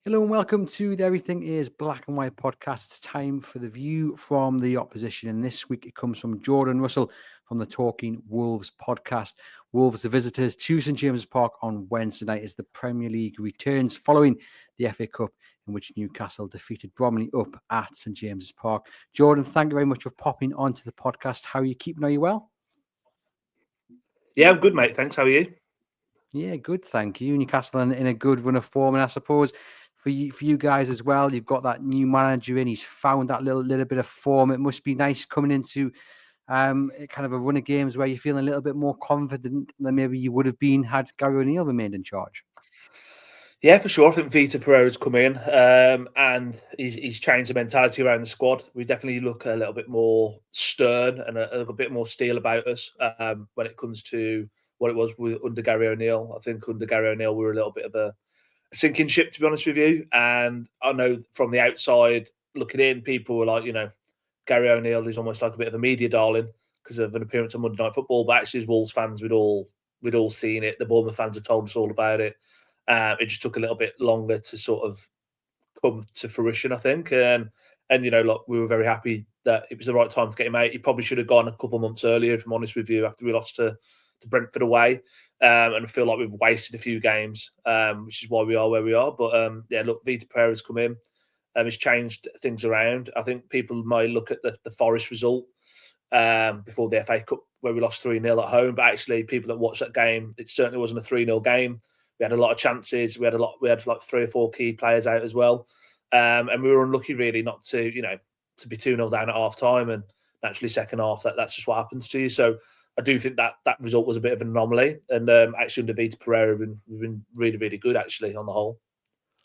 Hello and welcome to the Everything is Black and White podcast. It's time for the view from the opposition. And this week it comes from Jordan Russell from the Talking Wolves podcast. Wolves, the visitors to St James's Park on Wednesday night as the Premier League returns following the FA Cup in which Newcastle defeated Bromley up at St James's Park. Jordan, thank you very much for popping onto the podcast. How are you keeping? Are you well? Yeah, I'm good, mate. Thanks. How are you? Yeah, good, thank you. Newcastle in a good run of form, and I suppose for you guys as well, you've got that new manager in. He's found that little bit of form. It must be nice coming into kind of a run of games where you're feeling a little bit more confident than maybe you would have been had Gary O'Neill remained in charge. Yeah, for sure. I think Vita Pereira's come in and he's changed the mentality around the squad. We definitely look a little bit more stern and a little bit more steel about us when it comes to what it was under Gary O'Neill. I think under Gary O'Neill, we were a little bit of a sinking ship, to be honest with you. And I know from the outside looking in, people were like, Gary O'Neill is almost like a bit of a media darling because of an appearance on Monday Night Football. But actually, as Wolves fans, we'd all seen it. The Bournemouth fans had told us all about it. It just took a little bit longer to sort of come to fruition, I think. And look, we were very happy that it was the right time to get him out. He probably should have gone a couple of months earlier, if I'm honest with you, after we lost to Brentford away. And I feel like we've wasted a few games, which is why we are where we are. But yeah, look, Vita Pereira's come in. He's changed things around. I think people might look at the Forest result before the FA Cup where we lost 3-0 at home. But actually, people that watched that game, it certainly wasn't a 3-0 game. We had a lot of chances. We had like 3 or 4 key players out as well. And we were unlucky really not to be 2-0 down at half time. And naturally second half, that's just what happens to you. So I do think that result was a bit of an anomaly. And actually under Vita Pereira, we've been really, really good actually on the whole.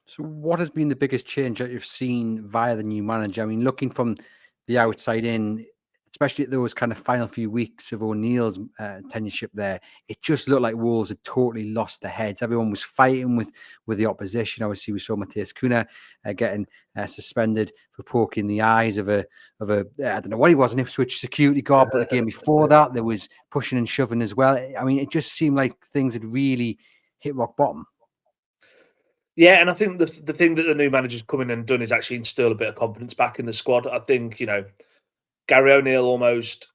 So what has been the biggest change that you've seen via the new manager? I mean, looking from the outside in, especially at those kind of final few weeks of O'Neill's tenureship there, it just looked like Wolves had totally lost their heads. Everyone was fighting with the opposition. Obviously, we saw Matheus Cunha getting suspended for poking the eyes of a I don't know what he was, an Ipswich security guard, but the game before that, there was pushing and shoving as well. I mean, it just seemed like things had really hit rock bottom. Yeah, and I think the thing that the new manager's come in and done is actually instill a bit of confidence back in the squad. I think, Gary O'Neill almost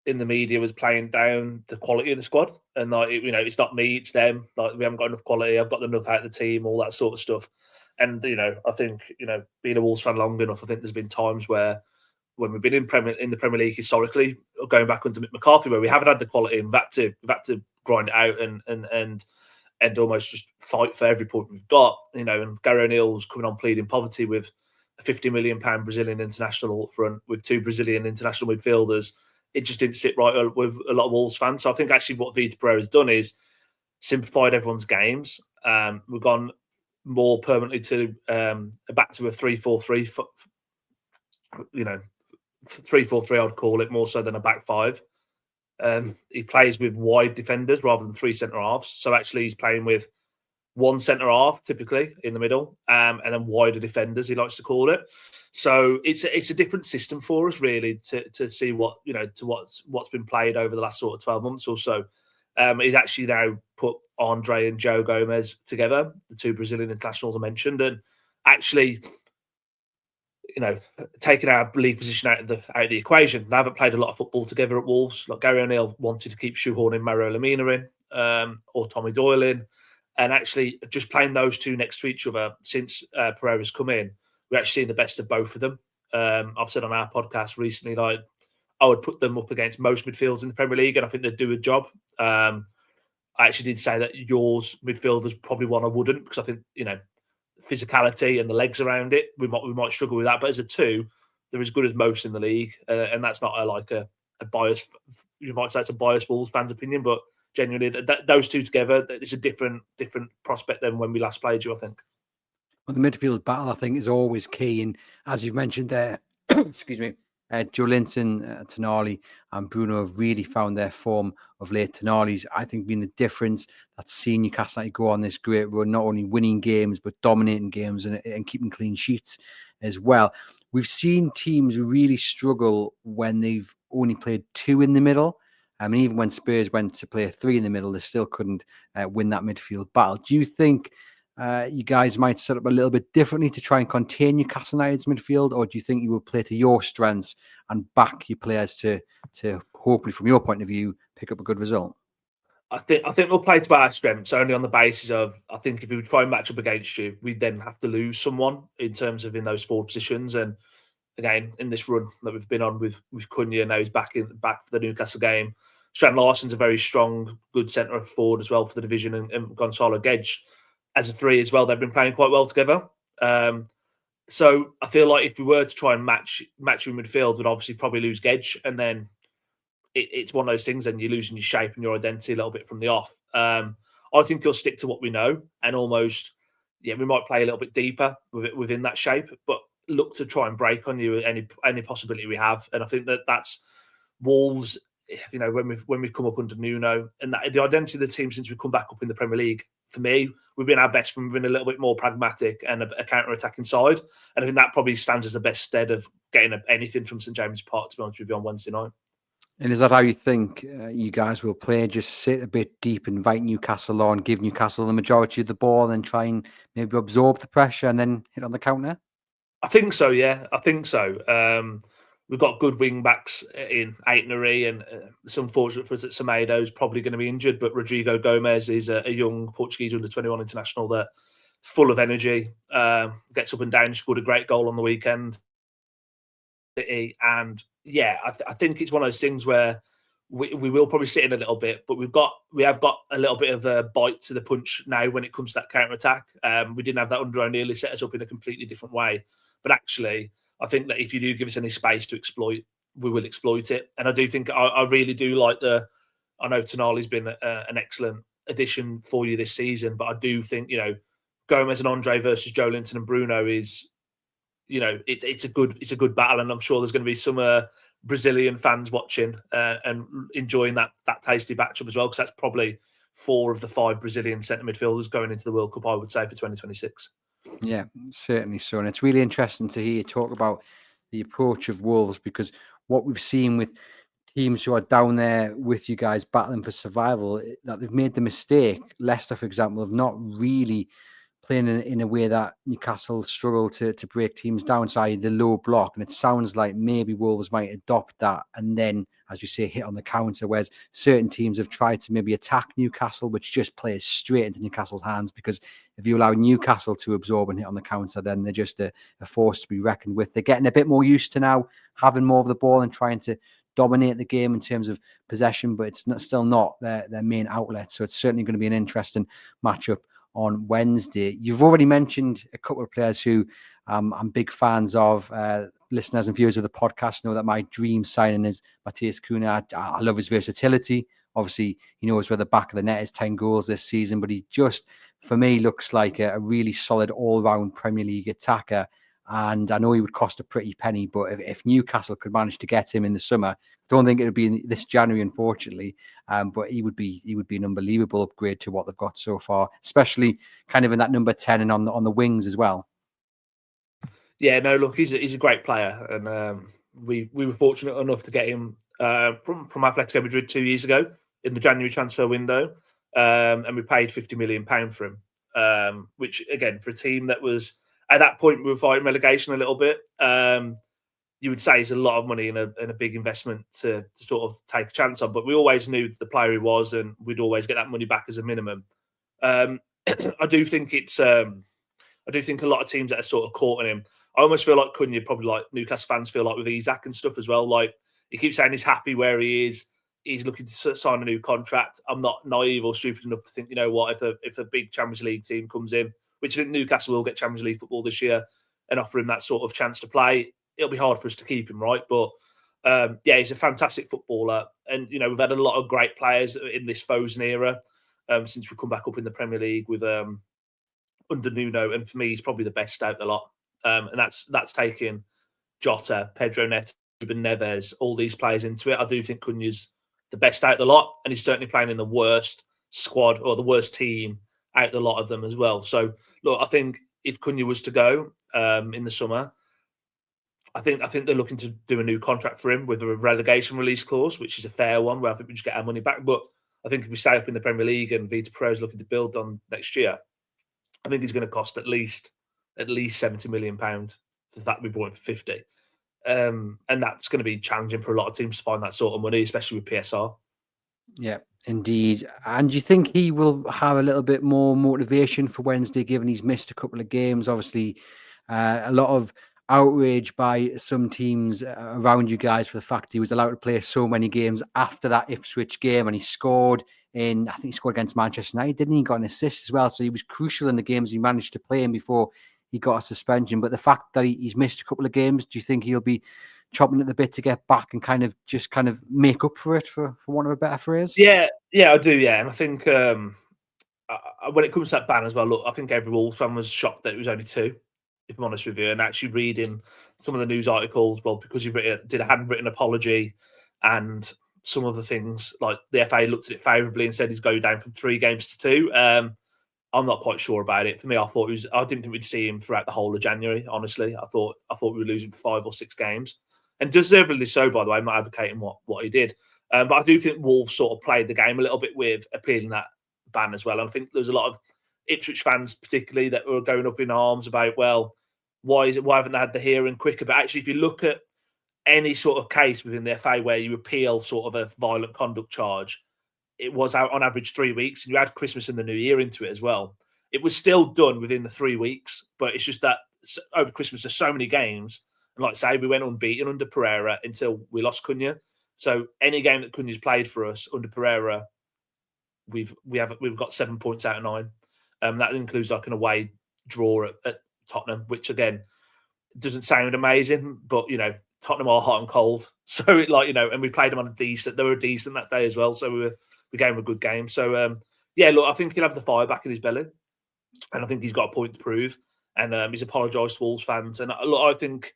in the media was playing down the quality of the squad. And like, it's not me, it's them. Like we haven't got enough quality. I've got enough out of the team, all that sort of stuff. And, I think, being a Wolves fan long enough, I think there's been times where when we've been in the Premier League historically, going back under Mick McCarthy, where we haven't had the quality and we've had to grind it out and almost just fight for every point we've got. And Gary O'Neill's coming on pleading poverty with a £50 million Brazilian international up front with 2 Brazilian international midfielders. It just didn't sit right with a lot of Wolves fans. So I think actually what Vita Pereira has done is simplified everyone's games. We've gone more permanently to back to a 3-4-3, 3-4-3 I'd call it, more so than a back five. He plays with wide defenders rather than 3 centre halves. So actually, he's playing with 1 centre half typically in the middle, and then wider defenders. He likes to call it. So it's a different system for us really to see what what's been played over the last sort of 12 months or so. He's actually now put Andre and Joe Gomez together, the 2 Brazilian internationals I mentioned, and actually, taking our league position out of the equation. They haven't played a lot of football together at Wolves. Like Gary O'Neill wanted to keep shoehorning Mario Lemina in, or Tommy Doyle in, and actually just playing those 2 next to each other since Pereira's come in, we've actually seen the best of both of them. I've said on our podcast recently, like I would put them up against most midfields in the Premier League, and I think they'd do a job. I actually did say that yours midfield is probably one I wouldn't, because I think physicality and the legs around it, we might struggle with that. But as a 2, they're as good as most in the league, and that's not a bias. You might say it's a biased Wolves fans' opinion, but genuinely, those 2 together, it's a different prospect than when we last played you, I think. Well, the midfield battle, I think, is always key. And as you've mentioned there, excuse me, Joe Linton, Tonali and Bruno have really found their form of late. Tonali's, I think, been the difference that's seen Newcastle United go on this great run, not only winning games, but dominating games and keeping clean sheets as well. We've seen teams really struggle when they've only played 2 in the middle. I mean, even when Spurs went to play 3 in the middle, they still couldn't win that midfield battle. Do you think you guys might set up a little bit differently to try and contain Newcastle United's midfield, or do you think you will play to your strengths and back your players to hopefully, from your point of view, pick up a good result? I think we'll play to our strengths only on the basis of, I think if we try and match up against you, we'd then have to lose someone in terms of in those forward positions. And again, in this run that we've been on with Cunha, now he's back for the Newcastle game. Strand Larsen's a very strong, good centre forward as well for the division, and Gonzalo Gedge as a three as well. They've been playing quite well together. So I feel like if we were to try and match you in midfield, we'd obviously probably lose Gedge, and then it's one of those things, and you're losing your shape and your identity a little bit from the off. I think you'll stick to what we know, and almost, we might play a little bit deeper within that shape, but look to try and break on you any possibility we have. And I think that's Wolves. When we've come up under Nuno, and that the identity of the team since we've come back up in the Premier League, for me, we've been our best when we've been a little bit more pragmatic and a counter-attacking side. And I think that probably stands as the best stead of getting anything from St James's Park, to be honest with you, on Wednesday night. And is that how you think you guys will play? Just sit a bit deep, invite Newcastle on, give Newcastle the majority of the ball, and then try and maybe absorb the pressure and then hit on the counter? I think so, yeah. I think so. We've got good wing backs in Aitnery, and it's unfortunate for us that Semedo's probably going to be injured, but Rodrigo Gomez is a young Portuguese under-21 international that's full of energy, gets up and down, scored a great goal on the weekend. And I think it's one of those things where we will probably sit in a little bit, but we have got a little bit of a bite to the punch now when it comes to that counter-attack. We didn't have that under O'Neill. He set us up in a completely different way. But actually, I think that if you do give us any space to exploit, we will exploit it. And I do think, I really do like I know Tonali's been an excellent addition for you this season, but I do think, Gomez and Andre versus Joe Linton and Bruno is, it's a good battle. And I'm sure there's going to be some Brazilian fans watching and enjoying that tasty matchup as well, because that's probably 4 of the 5 Brazilian centre midfielders going into the World Cup, I would say, for 2026. Yeah, certainly so. And it's really interesting to hear you talk about the approach of Wolves, because what we've seen with teams who are down there with you guys battling for survival, that they've made the mistake, Leicester, for example, of not really playing in a way that Newcastle struggle to break teams down, so the low block. And it sounds like maybe Wolves might adopt that and then, as you say, hit on the counter, whereas certain teams have tried to maybe attack Newcastle, which just plays straight into Newcastle's hands, because if you allow Newcastle to absorb and hit on the counter, then they're just a force to be reckoned with. They're getting a bit more used to now having more of the ball and trying to dominate the game in terms of possession, but it's still not their main outlet. So it's certainly going to be an interesting matchup on Wednesday. You've already mentioned a couple of players who I'm big fans of. Listeners and viewers of the podcast know that my dream signing is Matheus Cunha. I love his versatility. Obviously, he knows where the back of the net is, 10 goals this season, but he just, for me, looks like a really solid all-round Premier League attacker. And I know he would cost a pretty penny, but if Newcastle could manage to get him in the summer, I don't think it would be this January, unfortunately. But he would be an unbelievable upgrade to what they've got so far, especially kind of in that number 10 and on the wings as well. Yeah, no, look, he's a great player, and we were fortunate enough to get him from Atletico Madrid 2 years ago in the January transfer window, and we paid £50 million for him, which again, for a team that was at that point we were fighting relegation a little bit, you would say is a lot of money and a big investment to sort of take a chance on. But we always knew the player he was, and we'd always get that money back as a minimum. I do think I do think a lot of teams that are sort of caught on him. I almost feel like Cunha, probably like Newcastle fans feel like with Isak and stuff as well. Like, he keeps saying he's happy where he is. He's looking to sign a new contract. I'm not naive or stupid enough to think, if a big Champions League team comes in, which I think Newcastle will get Champions League football this year, and offer him that sort of chance to play, it'll be hard for us to keep him, right? But he's a fantastic footballer. And, we've had a lot of great players in this Fosen era since we come back up in the Premier League with under Nuno. And for me, he's probably the best out of the lot. And that's taking Jota, Pedro Neto, Ruben Neves, all these players into it. I do think Cunha's the best out of the lot, and he's certainly playing in the worst squad or the worst team out of the lot of them as well. So, look, I think if Cunha was to go in the summer, I think they're looking to do a new contract for him with a relegation release clause, which is a fair one, where I think we just get our money back. But I think if we stay up in the Premier League and Vita Pro is looking to build on next year, I think he's going to cost at least £70 million. For that to be bought for 50. And that's going to be challenging for a lot of teams to find that sort of money, especially with PSR. Yeah, indeed. And do you think he will have a little bit more motivation for Wednesday, given he's missed a couple of games? Obviously, a lot of outrage by some teams around you guys for the fact he was allowed to play so many games after that Ipswich game, and he scored I think he scored against Manchester United, didn't he? He got an assist as well. So he was crucial in the games he managed to play in before he got a suspension. But the fact that he's missed a couple of games, do you think he'll be chopping at the bit to get back and kind of make up for it, for want of a better phrase? Yeah, I do. Yeah, and I think when it comes to that ban as well, look, I think every Wolves fan was shocked that it was only 2, if I'm honest with you. And actually reading some of the news articles, well, because he did a handwritten apology and some of the things, like the FA looked at it favourably and said he's going down from 3 games to 2. I'm not quite sure about it. For me, I didn't think we'd see him throughout the whole of January. Honestly, I thought we were losing 5 or 6 games, and deservedly so. By the way, I'm not advocating what he did, but I do think Wolves sort of played the game a little bit with appealing that ban as well. And I think there's a lot of Ipswich fans, particularly, that were going up in arms about, well, why haven't they had the hearing quicker? But actually, if you look at any sort of case within the FA where you appeal sort of a violent conduct charge, it was out on average 3 weeks, and you add Christmas and the New Year into it as well. It was still done within the 3 weeks, but it's just that over Christmas there's so many games, and like I say, we went unbeaten under Pereira until we lost Cunha. So any game that Cunha's played for us under Pereira, we've got 7 points out of 9. That includes like an away draw at Tottenham, which again doesn't sound amazing, but Tottenham are hot and cold, so and we played them on they were decent that day as well, so we gave him a good game. So look, I think he'll have the fire back in his belly, and I think he's got a point to prove. And he's apologised to Wolves fans, and look, I think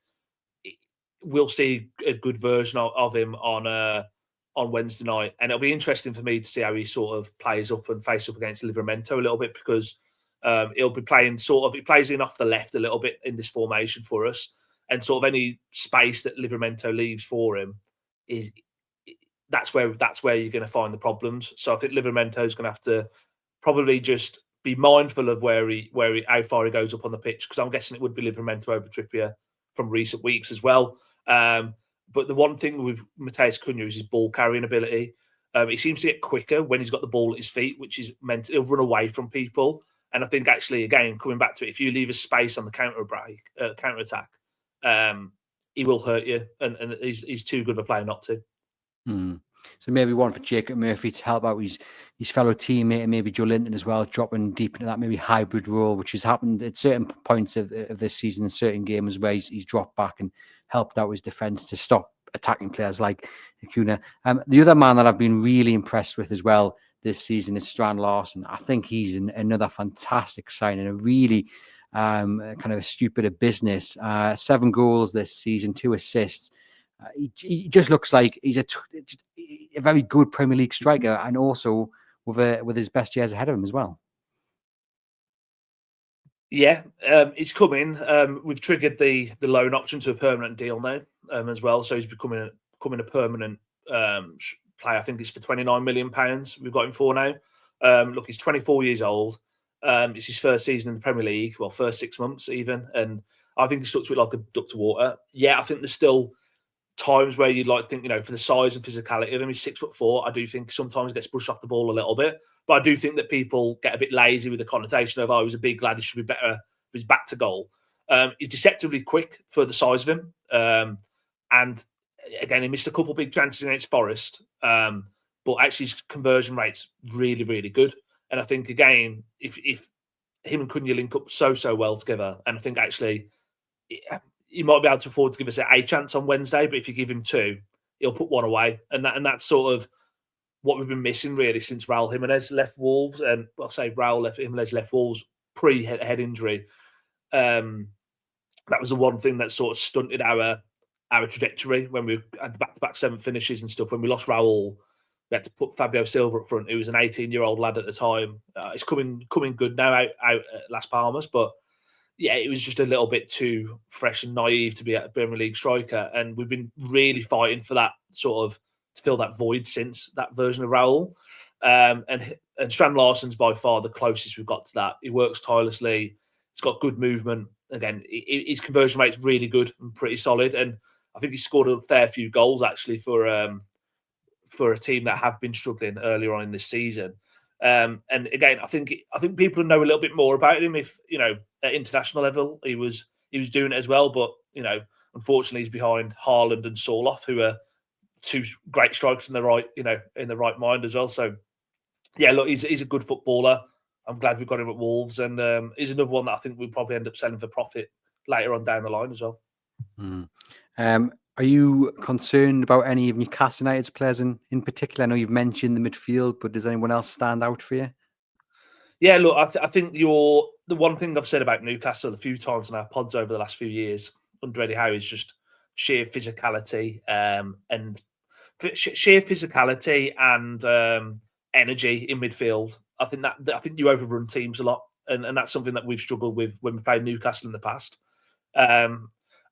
we'll see a good version of him on Wednesday night, and it'll be interesting for me to see how he sort of plays up and face up against Livramento a little bit, because he'll be playing he plays in off the left a little bit in this formation for us, and sort of any space that Livramento leaves for him that's where you're going to find the problems. So I think Livramento is going to have to probably just be mindful of how far he goes up on the pitch, because I'm guessing it would be Livramento over Trippier from recent weeks as well. But the one thing with Matheus Cunha is his ball carrying ability. He seems to get quicker when he's got the ball at his feet, which is meant he'll run away from people. And I think actually, again, coming back to it, if you leave a space on the counter attack, he will hurt you, and he's too good of a player not to. So maybe one for Jacob Murphy to help out his fellow teammate, and maybe Joe Linton as well, dropping deep into that maybe hybrid role, which has happened at certain points of this season in certain games where he's dropped back and helped out his defence to stop attacking players like Cunha. The other man that I've been really impressed with as well this season is Strand Larsen. I think he's another fantastic signing, a really kind of a stupid business. 7 goals this season, 2 assists. He just looks like he's a very good Premier League striker, and also with his best years ahead of him as well. Yeah, it's coming. We've triggered the loan option to a permanent deal now as well, so he's becoming a permanent player. I think it's for £29 million we've got him for now. Look, he's 24 years old. It's his first season in the Premier League, well, first 6 months even, and I think he stuck to it like a duck to water. Yeah, I think there's still times where you'd like to think, for the size and physicality of him, he's 6'4". I do think sometimes he gets brushed off the ball a little bit, but I do think that people get a bit lazy with the connotation of, he's a big lad, he should be better if he's back to goal. He's deceptively quick for the size of him, and again, he missed a couple of big chances against Forest, but actually his conversion rate's really, really good. And I think, again, if him and Cunha link up so well together, and I think actually he might be able to afford to give us a chance on Wednesday, but if you give him 2, he'll put 1 away. And that's sort of what we've been missing really since Raul Jimenez left Wolves. And I'll say Jimenez left Wolves pre-head injury. That was the one thing that sort of stunted our trajectory when we had the back-to-back 7 finishes and stuff. When we lost Raul, we had to put Fabio Silva up front, who was an 18-year-old lad at the time. It's coming good now out at Las Palmas, but yeah, it was just a little bit too fresh and naive to be a Premier League striker. And we've been really fighting for that sort of, to fill that void since that version of Raul. And Strand Larsen's by far the closest we've got to that. He works tirelessly. He's got good movement. Again, his conversion rate's really good and pretty solid. And I think he scored a fair few goals actually for a team that have been struggling earlier on in this season. And again, I think people know a little bit more about him if at international level he was doing it as well. But unfortunately, he's behind Haaland and Sorloth, who are two great strikers in the right mind as well. So yeah, look, he's a good footballer. I'm glad we've got him at Wolves, and he's another one that I think we'll probably end up selling for profit later on down the line as well. Are you concerned about any of Newcastle United's players in particular? I know you've mentioned the midfield, but does anyone else stand out for you? Yeah, look, I think the one thing I've said about Newcastle a few times in our pods over the last few years under Eddie Howe is just sheer physicality and energy in midfield. I think you overrun teams a lot, and that's something that we've struggled with when we played Newcastle in the past.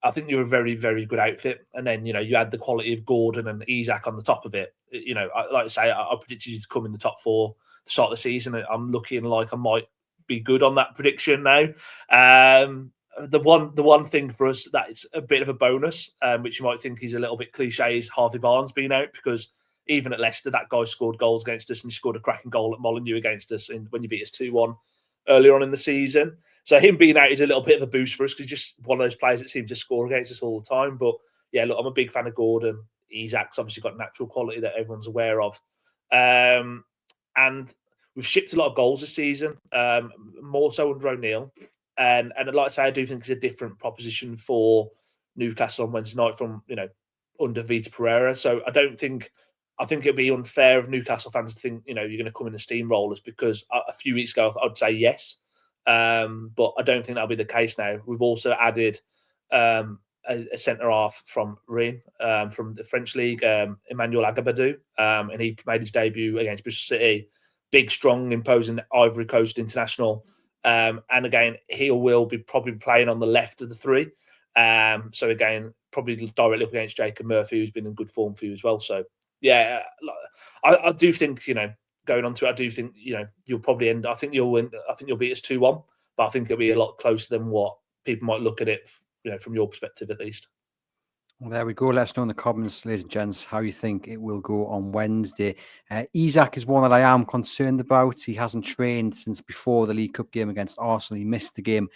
I think you're a very, very good outfit, and then you add the quality of Gordon and Isak on the top of it. Like I say, I predicted you to come in the top four to start the season. I'm looking like I might be good on that prediction now. The one thing for us that is a bit of a bonus, which you might think is a little bit cliche, is Harvey Barnes being out, because even at Leicester, that guy scored goals against us, and he scored a cracking goal at Molineux against us when you beat us 2-1 earlier on in the season. So him being out is a little bit of a boost for us, because he's just one of those players that seems to score against us all the time. But yeah, look, I'm a big fan of Gordon. Isak's obviously got natural quality that everyone's aware of. And we've shipped a lot of goals this season, more so under O'Neill. And like I say, I do think it's a different proposition for Newcastle on Wednesday night from under Vita Pereira. So I think it'd be unfair of Newcastle fans to think you're going to come in as steamrollers, because a few weeks ago I'd say yes, but I don't think that'll be the case now. We've also added a centre half from Rennes, from the French league, Emmanuel Agabadou, and he made his debut against Bristol City. Big, strong, imposing Ivory Coast international. And again, he will be probably playing on the left of the three. So again, probably directly up against Jacob Murphy, who's been in good form for you as well. So yeah, I do think going on to it, I do think you'll probably end. I think you'll win. I think you'll beat us 2-1, but I think it'll be a lot closer than what people might look at it. From your perspective at least. Well, there we go. Let us know in the comments, ladies and gents, how you think it will go on Wednesday. Isak is one that I am concerned about. He hasn't trained since before the League Cup game against Arsenal. He missed the game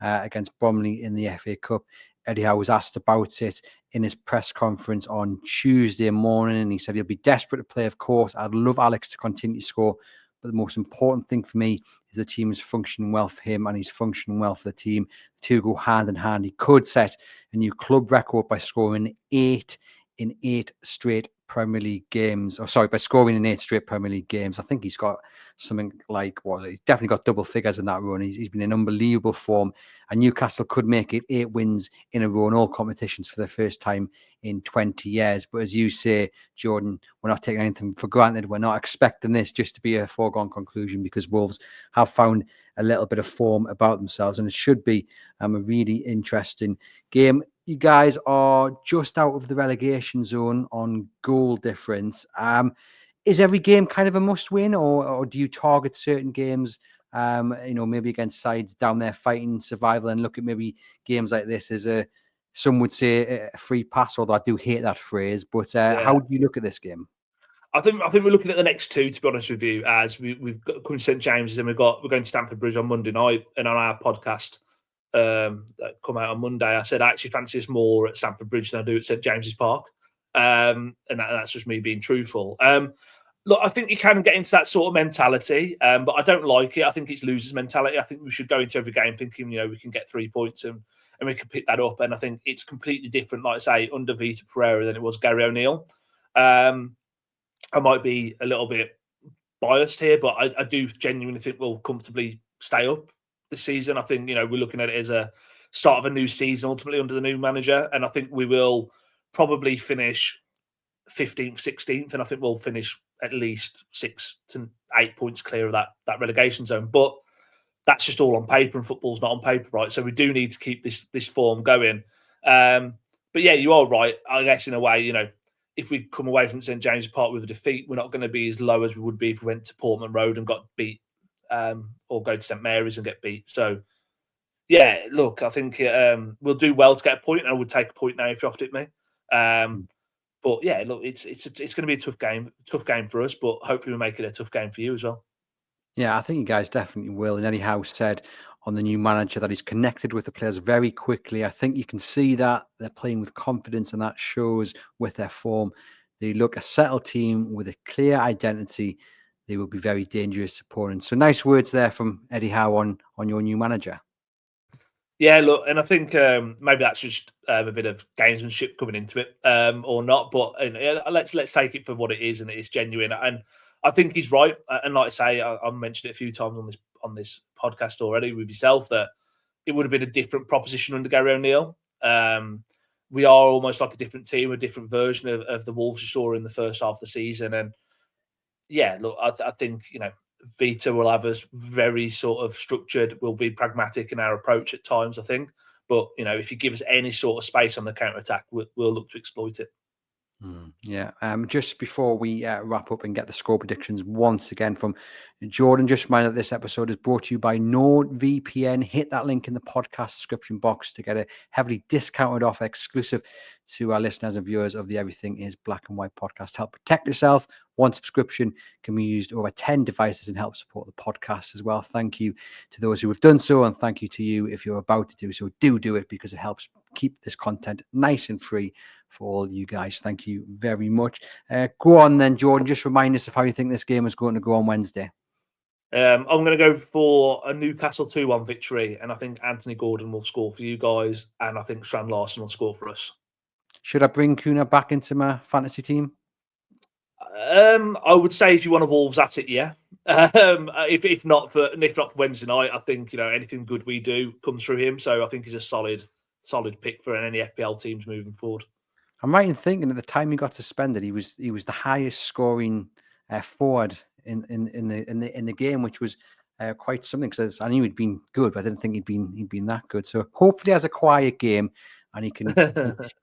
against Bromley in the FA Cup. Eddie Howe was asked about it in his press conference on Tuesday morning, and he said he'll be desperate to play, of course. I'd love Alex to continue to score, but the most important thing for me is the team is functioning well for him, and he's functioning well for the team. The two go hand in hand. He could set a new club record by scoring 8 in 8 straight Premier League games. By scoring in 8 straight Premier League games. I think he's got something like, he's definitely got double figures in that run. He's been in unbelievable form, and Newcastle could make it 8 wins in a row in all competitions for the first time in 20 years. But as you say, Jordan, we're not taking anything for granted. We're not expecting this just to be a foregone conclusion, because Wolves have found a little bit of form about themselves, and it should be a really interesting game. You guys are just out of the relegation zone on goal difference. Is every game kind of a must-win, or do you target certain games, maybe against sides down there fighting survival, and look at maybe games like this as some would say a free pass, although I do hate that phrase. But how do you look at this game? I think we're looking at the next two, to be honest with you, as we've got coming to St James's, and we're going to Stamford Bridge on Monday night, and on our podcast that come out on Monday, I said I actually fancy us more at Stamford Bridge than I do at St James's Park, and that's just me being truthful. Look, I think you can get into that sort of mentality, but I don't like it. I think it's losers' mentality. I think we should go into every game thinking, we can get 3 points and we can pick that up. And I think it's completely different, like I say, under Vita Pereira than it was Gary O'Neill. I might be a little bit biased here, but I do genuinely think we'll comfortably stay up this season. I think, we're looking at it as a start of a new season ultimately under the new manager. And I think we will probably finish 15th, 16th, and I think we'll finish at least 6 to 8 points clear of that relegation zone. But that's just all on paper, and football's not on paper, right? So we do need to keep this form going. But yeah, you are right. I guess in a way, if we come away from St James's Park with a defeat, we're not going to be as low as we would be if we went to Portman Road and got beat, or go to St Mary's and get beat. So, yeah, look, I think we'll do well to get a point. I would take a point now if you offered it me. But yeah, look, it's going to be a tough game for us. But hopefully, we make it a tough game for you as well. Yeah, I think you guys definitely will. And Eddie Howe said on the new manager that he's connected with the players very quickly. I think you can see that they're playing with confidence, and that shows with their form. They look a settled team with a clear identity. They will be very dangerous opponents. So nice words there from Eddie Howe on your new manager. Yeah, look, and I think maybe that's just a bit of gamesmanship coming into it, or not. But let's take it for what it is, and it is genuine. And I think he's right. And like I say, I mentioned it a few times on this podcast already with yourself that it would have been a different proposition under Gary O'Neill. We are almost like a different team, a different version of the Wolves you saw in the first half of the season. And yeah, look, I think Vita will have us very sort of structured. We'll be pragmatic in our approach at times, I think. But if you give us any sort of space on the counter attack, we'll look to exploit it. Yeah. Just before we wrap up and get the score predictions once again from Jordan, just remind that this episode is brought to you by NordVPN. Hit that link in the podcast description box to get a heavily discounted offer exclusive to our listeners and viewers of the Everything is Black and White podcast. Help protect yourself. One subscription can be used over 10 devices and help support the podcast as well. Thank you to those who have done so, and thank you to you if you're about to do so. Do it, because it helps keep this content nice and free for all you guys. Thank you very much. Go on then, Jordan. Just remind us of how you think this game is going to go on Wednesday. I'm going to go for a Newcastle 2-1 victory, and I think Anthony Gordon will score for you guys, and I think Strand Larson will score for us. Should I bring Cunha back into my fantasy team? I would say if you want a Wolves at it, yeah. If not for Wednesday night, I think anything good we do comes through him. So I think he's a solid pick for any FPL teams moving forward. I'm right in thinking at the time he got suspended, he was the highest scoring forward in the game, which was quite something, because I knew he'd been good, but I didn't think he'd been that good. So hopefully, he has a quiet game and he can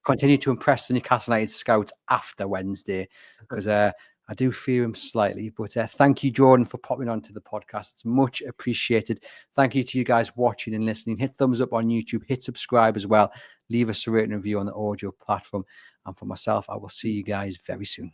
continue to impress the Newcastle United scouts after Wednesday, because I do fear him slightly. But thank you, Jordan, for popping onto the podcast. It's much appreciated. Thank you to you guys watching and listening. Hit thumbs up on YouTube. Hit subscribe as well. Leave us a rating and review on the audio platform. And for myself, I will see you guys very soon.